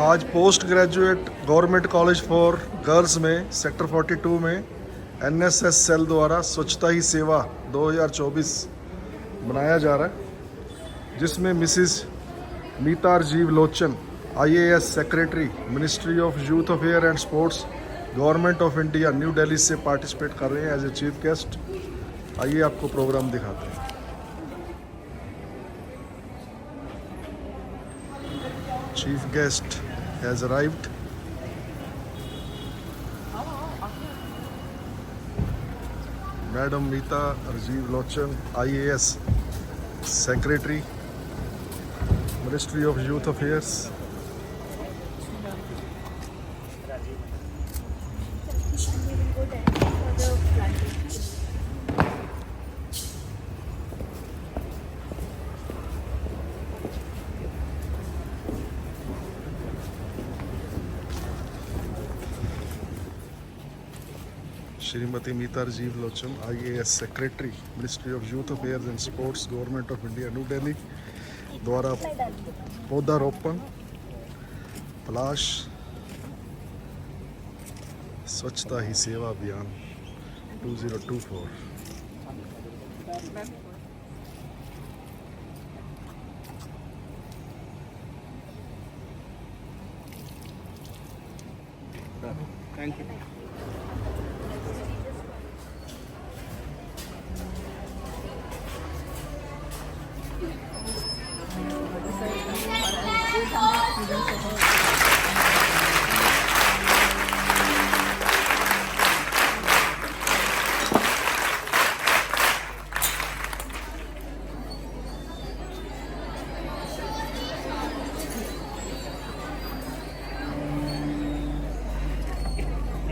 आज post graduate government college for girls में sector 42 में एनएसएस सेल द्वारा स्वच्छता ही सेवा 2024 बनाया जा रहा है, जिसमें Mrs Meeta Rajiv Lochan IAS secretary ministry of youth affair and sports government of India New Delhi से पार्टिसिपेट कर रहे हैं एज ए चीफ गेस्ट। आइए आपको प्रोग्राम दिखाते हैं। Chief guest has arrived. Madam Meeta Rajiv Lochan, IAS Secretary, Ministry of Youth Affairs. Shrimati Meeta Rajiv Lochan IAS secretary ministry of youth affairs and sports government of India New Delhi द्वारा पौधारोपण पलाश Swachhata Hi Seva Abhiyan 2024। Thank you.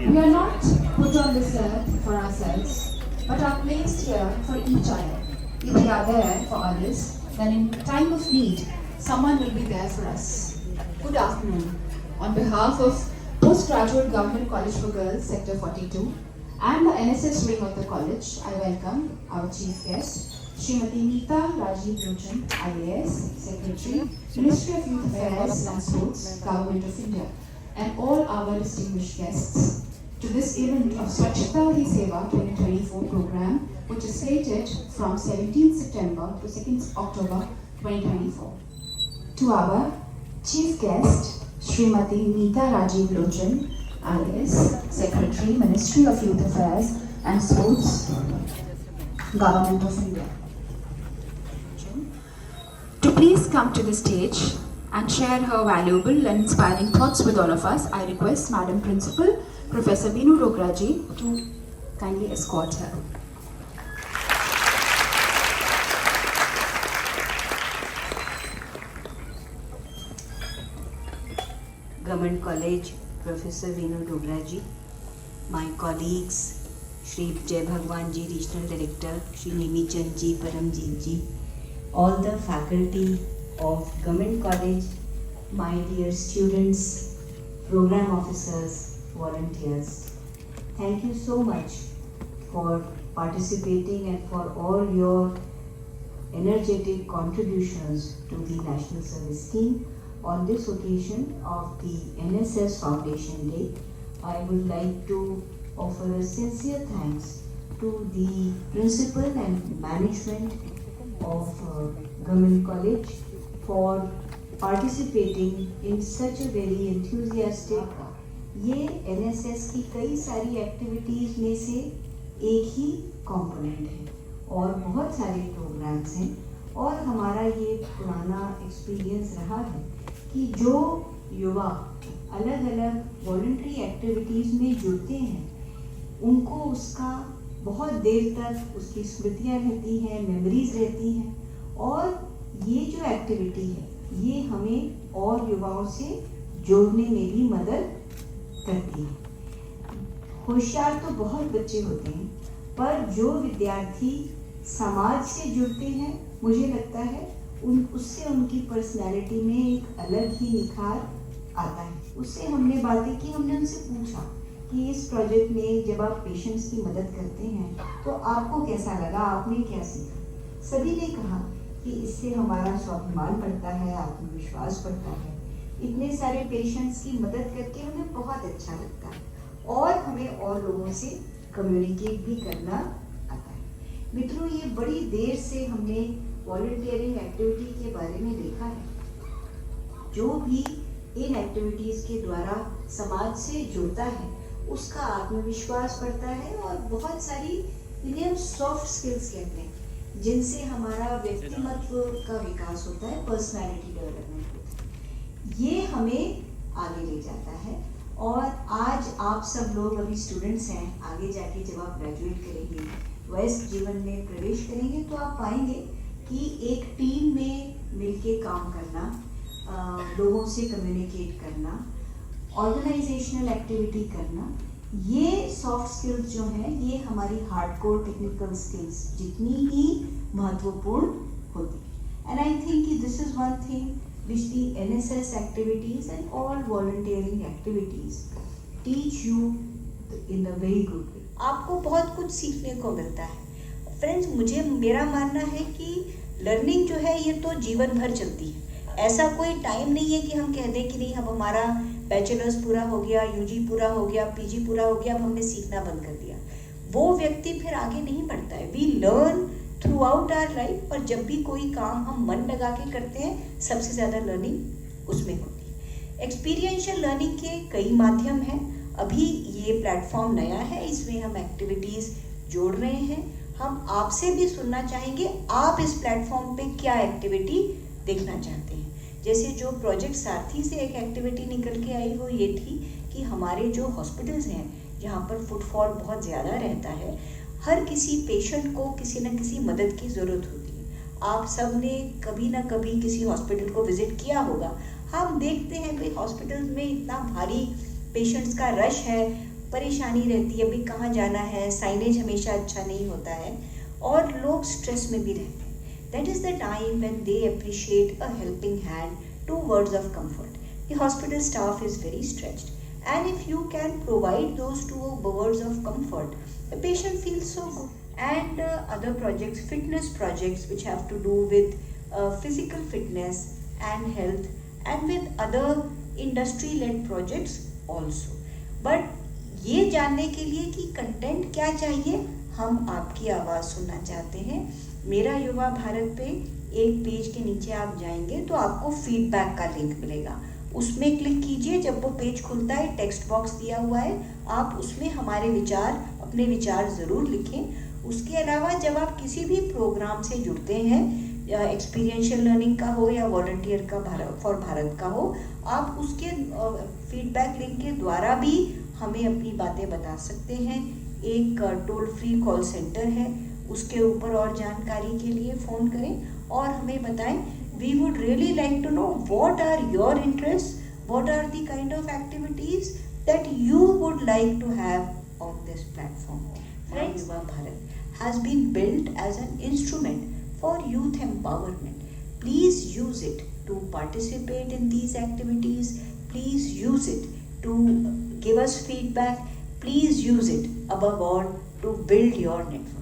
We are not put on this earth for ourselves, but are placed here for each other. If we are there for others, then in time of need, someone will be there for us. Good afternoon. On behalf of Postgraduate Government College for Girls, Sector 42, and the NSS wing of the college, I welcome our chief guest, Srimati Meeta Rajiv Lochan, IAS Secretary, Ministry of Youth Affairs and Sports, Government of India, and all our distinguished guests to this event of Swachhata Hi Seva 2024 program, which is slated from 17th September to 2nd October 2024. To our chief guest, Srimati Meeta Rajiv Lochan, IAS Secretary, Ministry of Youth Affairs and Sports, Government of India, to please come to the stage and share her valuable and inspiring thoughts with all of us, I request Madam Principal, Professor Veenu Rograji, to kindly escort her. Government College, Professor Veenu Rograji, my colleagues, Shri Jai Bhagwan Ji, Regional Director, Shri Nimi Chand Ji, Paramjit Ji, all the faculty of Government College, my dear students, program officers, volunteers. Thank you so much for participating and for all your energetic contributions to the National Service Scheme. On this occasion of the NSS Foundation Day, I would like to offer a sincere thanks to the principal and management of Government College for participating in such a very enthusiastic, ये NSS की कई सारी activities में से एक ही component है और बहुत सारे प्रोग्राम्स हैं और हमारा ये पुराना एक्सपीरियंस रहा है कि जो युवा अलग अलग वॉलंटरी एक्टिविटीज़ में जुड़ते हैं उनको उसका बहुत देर तक उसकी स्मृतियाँ रहती हैं, मेमोरीज रहती हैं और ये जो एक्टिविटी है ये हमें और युवाओं से जोड़ने में भी मदद करती है। होशियार तो बहुत बच्चे होते हैं पर जो विद्यार्थी समाज से जुड़ते हैं मुझे लगता है उससे उनकी पर्सनैलिटी में एक अलग ही निखार आता है। उससे हमने बातें की, हमने उनसे पूछा कि इस प्रोजेक्ट में जब आप पेशेंट्स की मदद करते हैं तो आपको कैसा लगा, आपने क्या सीखा? सभी ने कहा कि इससे हमारा स्वाभिमान बढ़ता है, आत्मविश्वास बढ़ता है, इतने सारे पेशेंट्स की मदद करके हमें बहुत अच्छा लगता है और हमें और लोगों से कम्युनिकेट भी करना आता है। मित्रों, ये बड़ी देर से हमने वॉलंटियरिंग एक्टिविटी के बारे में देखा है। जो भी इन एक्टिविटीज़ के द्वारा समाज से जुड़ता है उसका आत्मविश्वास बढ़ता है और बहुत सारी इन्हें हम सॉफ्ट स्किल्स कहते हैं जिनसे हमारा व्यक्तिमत्व का विकास होता है, पर्सनैलिटी डेवलपमेंट होता है। ये हमें आगे ले जाता है और आज आप सब लोग अभी स्टूडेंट्स हैं, आगे जाके जब आप ग्रेजुएट करेंगे, वयस्क जीवन में प्रवेश करेंगे तो आप पाएंगे कि एक टीम में मिलके काम करना, लोगों से कम्युनिकेट करना, ऑर्गेनाइजेशनल एक्टिविटी करना, ये सॉफ्ट स्किल्स जो हैं ये हमारी हार्डकोर टेक्निकल स्किल्स जितनी ही महत्वपूर्ण होती है। एंड आई थिंक कि this is one thing which the NSS activities and all volunteering activities teach you in a very good way. आपको बहुत कुछ सीखने को मिलता है। फ्रेंड्स, मेरा मानना है कि लर्निंग जो है ये तो जीवन भर चलती है। ऐसा कोई टाइम नहीं है कि हम कह दें कि नहीं अब हमारा बैचलर्स पूरा हो गया, यूजी पूरा हो गया, पीजी पूरा हो गया, अब हमने सीखना बंद कर दिया। वो व्यक्ति फिर आगे नहीं बढ़ता है। We learn throughout our life और जब भी कोई काम हम मन लगा के करते हैं सबसे ज़्यादा लर्निंग उसमें होती है। एक्सपीरियंशियल लर्निंग के कई माध्यम हैं। अभी ये प्लेटफॉर्म नया है, इसमें हम एक्टिविटीज़ जोड़ रहे हैं। हम आपसे भी सुनना चाहेंगे आप इस प्लेटफॉर्म पे क्या एक्टिविटी देखना चाहते हैं। जैसे जो प्रोजेक्ट सारथी से एक एक्टिविटी निकल के आई वो ये थी कि हमारे जो हॉस्पिटल्स हैं जहाँ पर फुटफॉल बहुत ज़्यादा रहता है, हर किसी पेशेंट को किसी न किसी मदद की ज़रूरत होती है। आप सब ने कभी ना कभी किसी हॉस्पिटल को विज़िट किया होगा। हम देखते हैं भाई हॉस्पिटल में इतना भारी पेशेंट्स का रश है, परेशानी रहती है, अभी कहाँ जाना है, साइनेज हमेशा अच्छा नहीं होता है और लोग स्ट्रेस में भी रहते हैं। That is the time when they appreciate a helping hand, 2 words of comfort. The hospital staff is very stretched and if you can provide those 2 words of comfort, the patient feels so good. And other projects, fitness projects which have to do with physical fitness and health and with other industry led projects also. But ये जानने के लिए कि content क्या चाहिए, हम आपकी आवाज़ सुनना चाहते हैं। मेरा युवा भारत पे एक पेज के नीचे आप जाएंगे तो आपको फीडबैक का लिंक मिलेगा, उसमें क्लिक कीजिए। जब वो पेज खुलता है टेक्स्ट बॉक्स दिया हुआ है, आप उसमें हमारे विचार, अपने विचार ज़रूर लिखें। उसके अलावा जब आप किसी भी प्रोग्राम से जुड़ते हैं, एक्सपीरियंशियल लर्निंग का हो या वॉलंटियर का फॉर भारत का हो, आप उसके फीडबैक लिंक के द्वारा भी हमें अपनी बातें बता सकते हैं। एक टोल फ्री कॉल सेंटर है, उसके ऊपर और जानकारी के लिए फ़ोन करें और हमें बताएं। We would really like to know what are your interest, what are the kind of activities that you would like to have on this platform. Friends, Yuva Bharat has been built as an instrument for youth empowerment. Please use it to participate in these activities. Please use it to give us feedback. Please use it above all to build your network.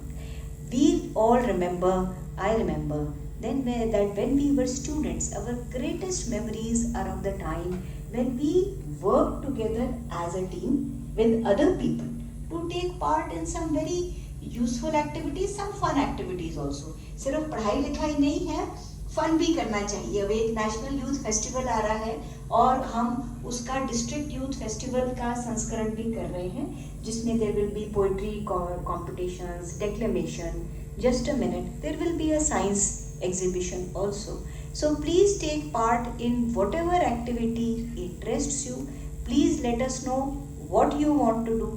We all remember, I remember that when we were students, our greatest memories are of the time when we work together as a team with other people to take part in some very useful activities, some fun activities also. सिर्फ पढ़ाई लिखाई नहीं है, fun भी करना चाहिए। अब एक नेशनल यूथ फेस्टिवल आ रहा है और हम उसका डिस्ट्रिक्ट यूथ फेस्टिवल का संस्करण भी कर रहे हैं, जिसमें there will be poetry competitions, declamation, just a minute, there will be a science exhibition also. So please take part in whatever activity interests you. Please let us know what you want to do.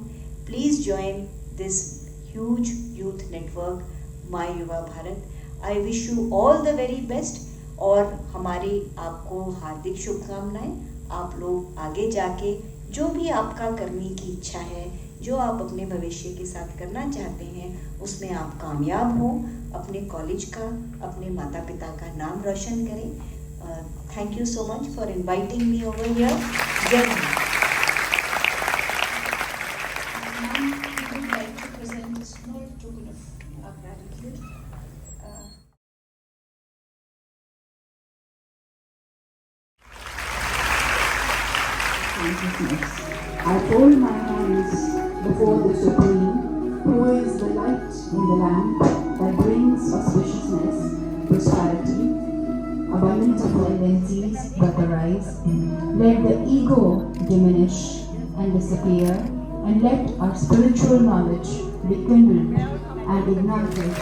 Please join this huge youth network, My Yuva Bharat. I wish you all the very best और हमारी आपको हार्दिक शुभकामनाएं। आप लोग आगे जाके जो भी आपका करने की इच्छा है, जो आप अपने भविष्य के साथ करना चाहते हैं, उसमें आप कामयाब हों, अपने कॉलेज का, अपने माता पिता का नाम रोशन करें। Thank you so much for inviting me over here. जय Hind. we would like to present a small token of our gratitude. Consciousness. I fold my hands before the Supreme, who is the light in the lamp that brings auspiciousness, prosperity, abundance of tendencies that arise. Let the ego diminish and disappear, and let our spiritual knowledge be kindled and ignited.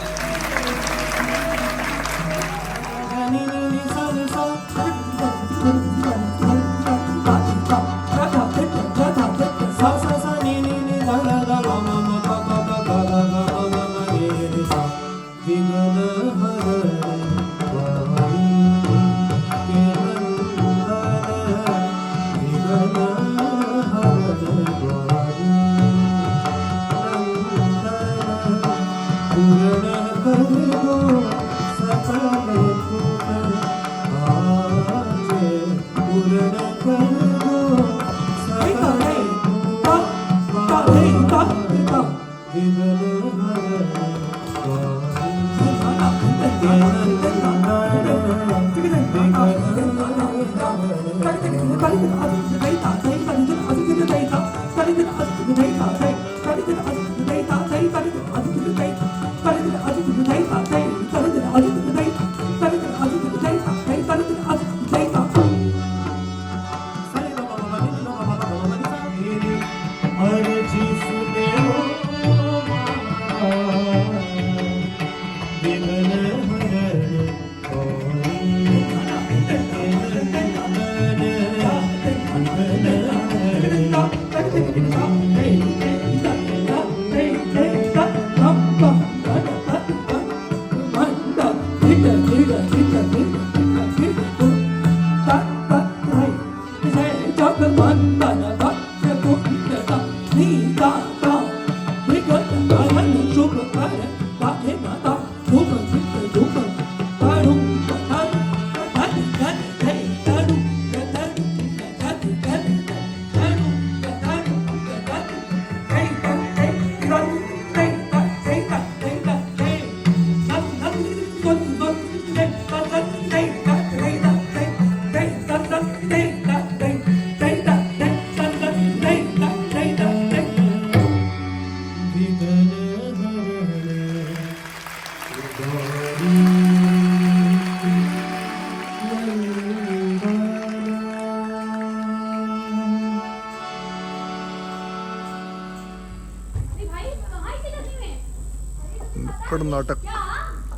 नुक्कड़ नाटक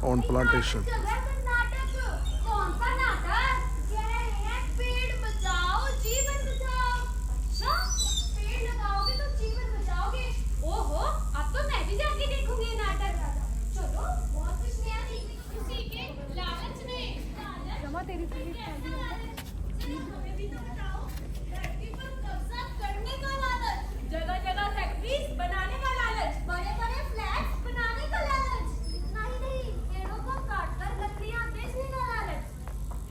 on plantation. कौन सा नाटक? कह रहे हैं पेड़ बचाओ जीवन बचाओ। अच्छा, पेड़ लगाओगे तो जीवन बचाओगे। ओहो, अब तो मैं भी जाके देखूंगी ये नाटक। चलो, बहुत कुछ नया सीखे लालच में। जमा तेरी हमें भी तो बताओ। धरती पर कब्जा करने का लालच, जगह जगह फैक्ट्रीज बनाने का लालच, बड़े बड़े फ्लैट्स बनाने का लालच, नहीं पेड़ों को काटकर लकड़ियां बेचने का लालच।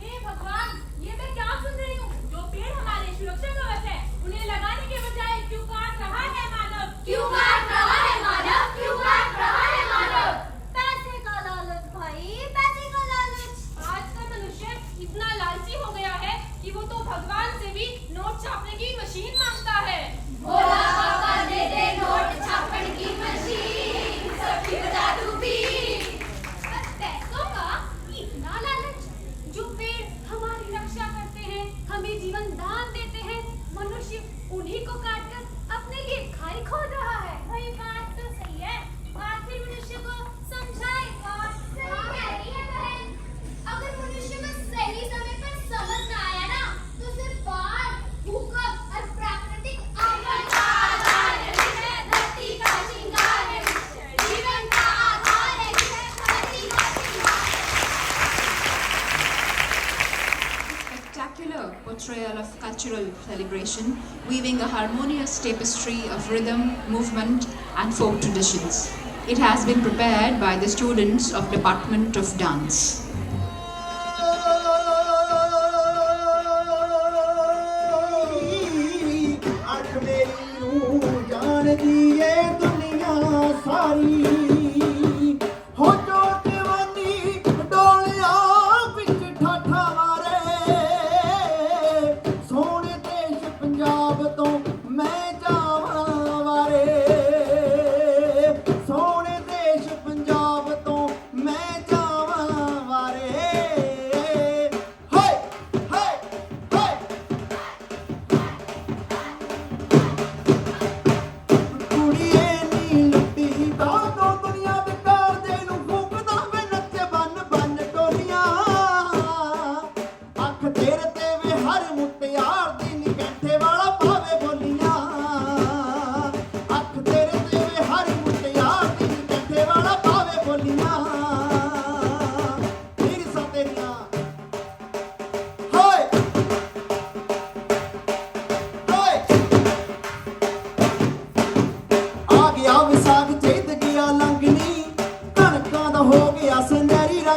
हे भगवान, ये मैं क्या सुन रही हूँ? जो पेड़ हमारे सुरक्षा कवच है, उन्हें लगाने के बजाय क्यों काट रहा है मानव? क्यों काट रहा है मानव? क्यों काट रहा है मानव? पैसे का लालच भाई, पैसे का लालच। आज का मनुष्य इतना लालची हो गया है कि वो तो भगवान से भी नोट छापने की मशीन मांगता है। भोला बाबा दे दे नोट छापने की मशीन, सबकी बजा तू भी। पैसों का इतना लालच, जो पेड़ हमारी रक्षा करते हैं, हमें जीवन दान देते हैं, मनुष्य उन्हीं को काटकर अपने लिए खाई खोद रहा है। भाई बात तो सही है, आखिर मनुष्य को समझाए कौन? सही कह रही है बहन। अगर मनुष्य में सही समय पर समझ न आया ना, तो सिर्फ बाढ़, भूकंप और प्राकृतिक आपदा का आधार है धरती का श्रृंगार है, जीवन का आधार है धरती का श्रृंगार। Spectacular portrayal of cultural celebration, weaving a harmonious tapestry of rhythm, movement, and folk traditions. It has been prepared by the students of Department of Dance. ਅੱਖ ਮੇਰੀ ਨੂੰ ਜਾਣਦੀ ਏ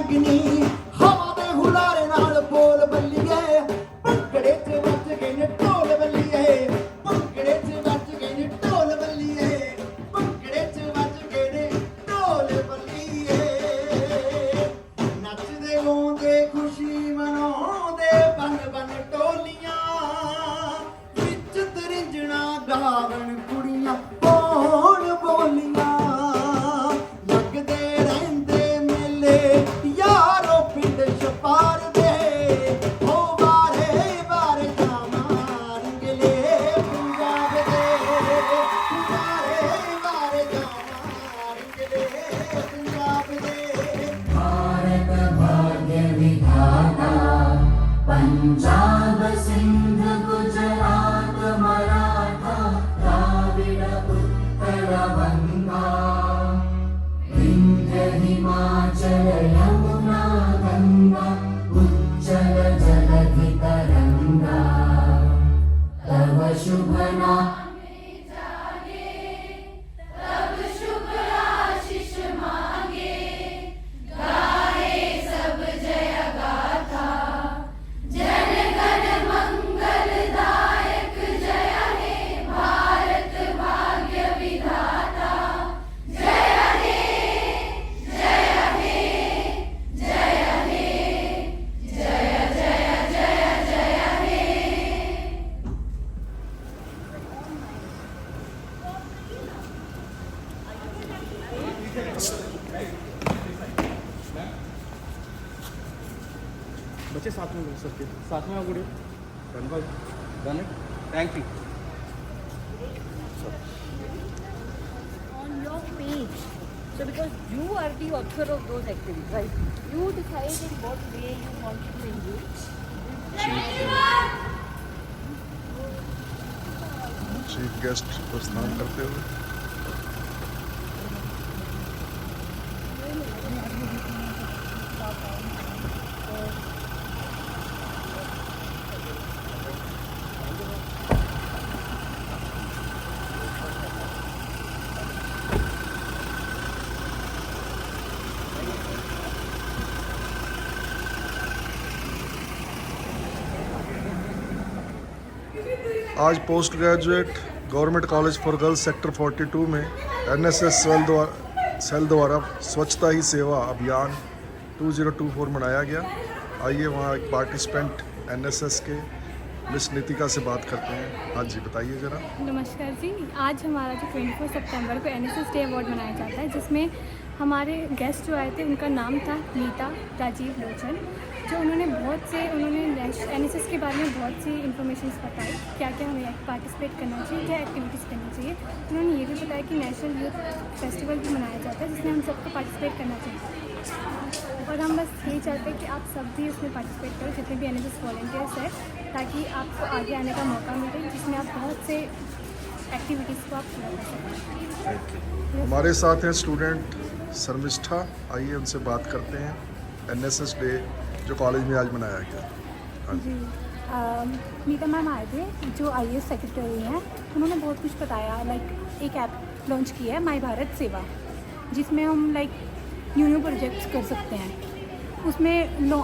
ਲੱਗਣੀ ਹਵਾ ਦੇ ਹੁਲਾਰੇ ਨਾਲ ਬੋਲ ਬੱਲੀਏ ਭੰਗੜੇ 'ਚ ਵੱਜ ਗਏ ਨੇ ਢੋਲ ਬੱਲੀਏ ਭੰਗੜੇ 'ਚ ਵੱਜ ਗਏ ਨੇ ਢੋਲ ਬੱਲੀਏ ਭੰਗੜੇ 'ਚ ਵੱਜ ਗਏ ਨੇ ਢੋਲ ਬੱਲੀਏ ਨੱਚਦੇ ਗਾਉਂਦੇ ਖੁਸ਼ੀ ਮਨਾਉਂਦੇ ਬਨ ਬਨ ਟੋਲੀਆਂ ਵਿੱਚ ਤਰਿੰਜਣਾ ਗਾਵਣ ਕੁੜੀਆਂ ਬੋਲ ਬੋਲੀਆਂ ਲੱਗਦੇ ਰਹਿੰਦੇ ਮੇਲੇ ਯਾਰੋ ਪਿੰਡ ਛਪਾਰ ਦੇ ਹੋ ਬਾਰੇ ਬਾਰੇ ਜਾਵਾਂ ਰੰਗਲੇ ਪੰਜਾਬ ਦੇ ਬਾਰੇ ਬਾਰੇ ਜਾਵਾਂ ਰੰਗਲੇ ਪੰਜਾਬ ਦੇ पंजाब सिंध गुजरात मराठा द्राविड उत्कल बंगा विंध्य हिमाचल यमुना गंगा उज्जल जलधि तरंगा तव शुभ नाम तब शुभ आशीष मांगे गाए सब जय गाथा जन गण मंगलदायक जय हे भारत भाग्य विधाता जय हे जय हे जय हे जय जय जय जय हे बच्चे साथ में घुस सकते साथ में गुड़े done it thank you On your page. So because you are the author of those activities, right? You decide in what way you want to engage. Chief guest प्रस्थान करते हुए आज post graduate government college for girls sector 42 में NSS cell द्वारा स्वच्छता ही सेवा अभियान 2024 मनाया गया। आइए वहाँ एक पार्टिसिपेंट एनएसएस के मिस नितिका से बात करते हैं। हाँ जी, बताइए ज़रा। नमस्कार जी, आज हमारा जो 24 सितंबर को एनएसएस डे अवार्ड मनाया जाता है, जिसमें हमारे गेस्ट जो आए थे उनका नाम था नीता राजीव लोचन। जो उन्होंने एनएसएस के बारे में बहुत सी इन्फॉर्मेशन बताई, क्या क्या हमें पार्टिसिपेट करना चाहिए, क्या एक्टिविटीज़ करनी चाहिए। उन्होंने ये भी बताया कि नेशनल यूथ फेस्टिवल भी मनाया जाता है, जिसमें हम सबको पार्टिसिपेट करना चाहिए। और हम बस यही चाहते हैं कि आप सब भी उसमें पार्टिसिपेट करो, जितने भी एनएसएस वॉलंटियर्स हैं, ताकि आपको आगे आने का मौका मिले, जिसमें आप बहुत से एक्टिविटीज़ को आप पूरा कर सकें। हमारे साथ हैं स्टूडेंट शर्मिष्ठा, आइए उनसे बात करते हैं। एनएसएस डे जो कॉलेज में आज मनाया गया। हाँ जी, नीता मैम आए थे जो आईएएस सेक्रेटरी हैं। उन्होंने बहुत कुछ बताया, लाइक एक ऐप लॉन्च किया है माई भारत सेवा, जिसमें हम लाइक न्यू प्रोजेक्ट्स कर सकते हैं। उसमें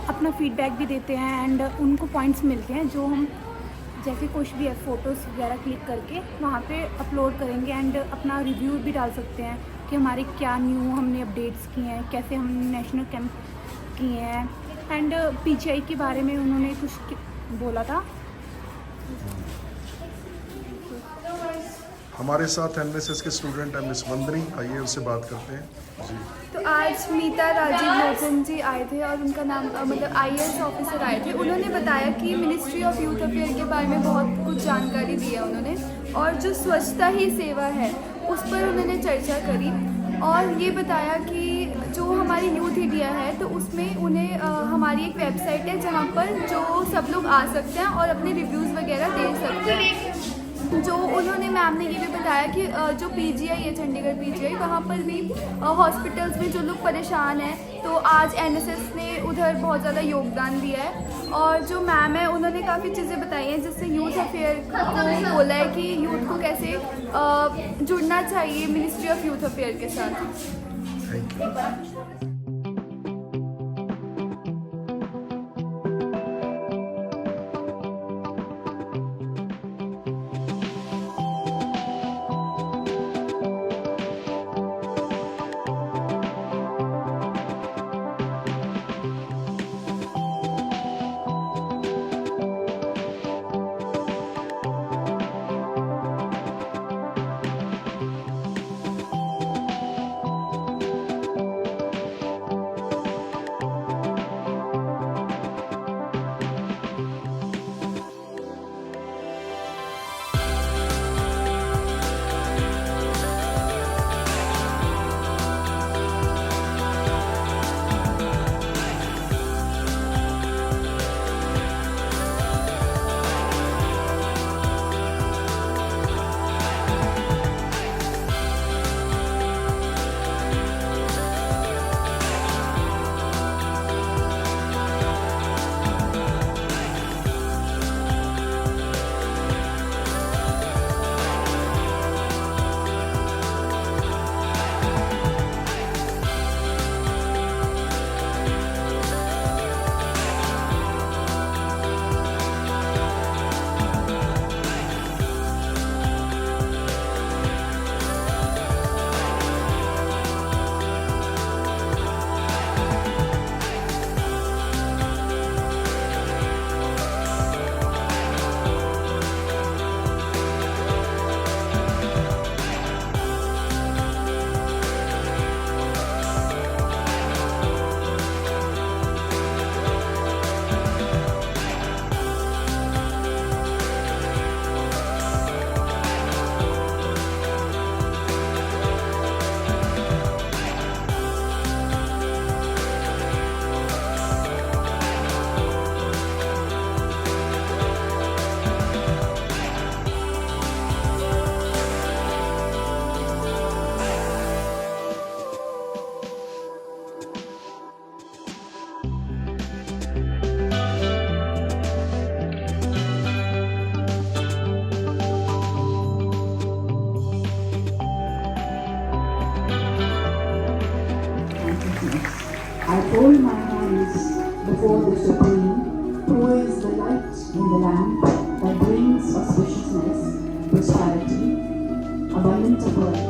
अपना फीडबैक भी देते हैं एंड उनको पॉइंट्स मिलते हैं, जो हम जैसे कुछ भी है फ़ोटोज़ वगैरह क्लिक करके वहाँ पे अपलोड करेंगे एंड अपना रिव्यू भी डाल सकते हैं कि हमारे क्या न्यू हमने अपडेट्स किए हैं, कैसे हमने नेशनल कैंप किए हैं एंड पीजीआई के बारे में उन्होंने कुछ बोला था। हमारे साथ एनएसएस के स्टूडेंट हैं मिस वंदनी, आइए उनसे बात करते हैं जी। तो आज नीता राजीव लोचन जी आए थे और उनका नाम मतलब आईएएस ऑफिसर आए थे। उन्होंने बताया कि मिनिस्ट्री ऑफ यूथ अफेयर के बारे में बहुत कुछ जानकारी दी है उन्होंने, और जो स्वच्छता ही सेवा है उस पर उन्होंने चर्चा करी और ये बताया कि जो हमारी यूथ इंडिया है तो उसमें उन्हें हमारी एक वेबसाइट है जहाँ पर जो सब लोग आ सकते हैं और अपने रिव्यूज़ वगैरह दे सकते हैं। जो उन्होंने मैम ने ये भी बताया कि जो पीजीआई है चंडीगढ़ पीजीआई, वहाँ पर भी हॉस्पिटल्स में जो लोग परेशान हैं तो आज एनएसएस ने उधर बहुत ज़्यादा योगदान दिया है। और जो मैम है उन्होंने काफ़ी चीज़ें बताई हैं, जिससे यूथ अफेयर को बोला है कि यूथ को कैसे जुड़ना चाहिए मिनिस्ट्री ऑफ यूथ अफेयर के साथ। Thank you. I fold my hands before the Supreme, who is the light in the lamp that brings auspiciousness, prosperity, abundant opportunity.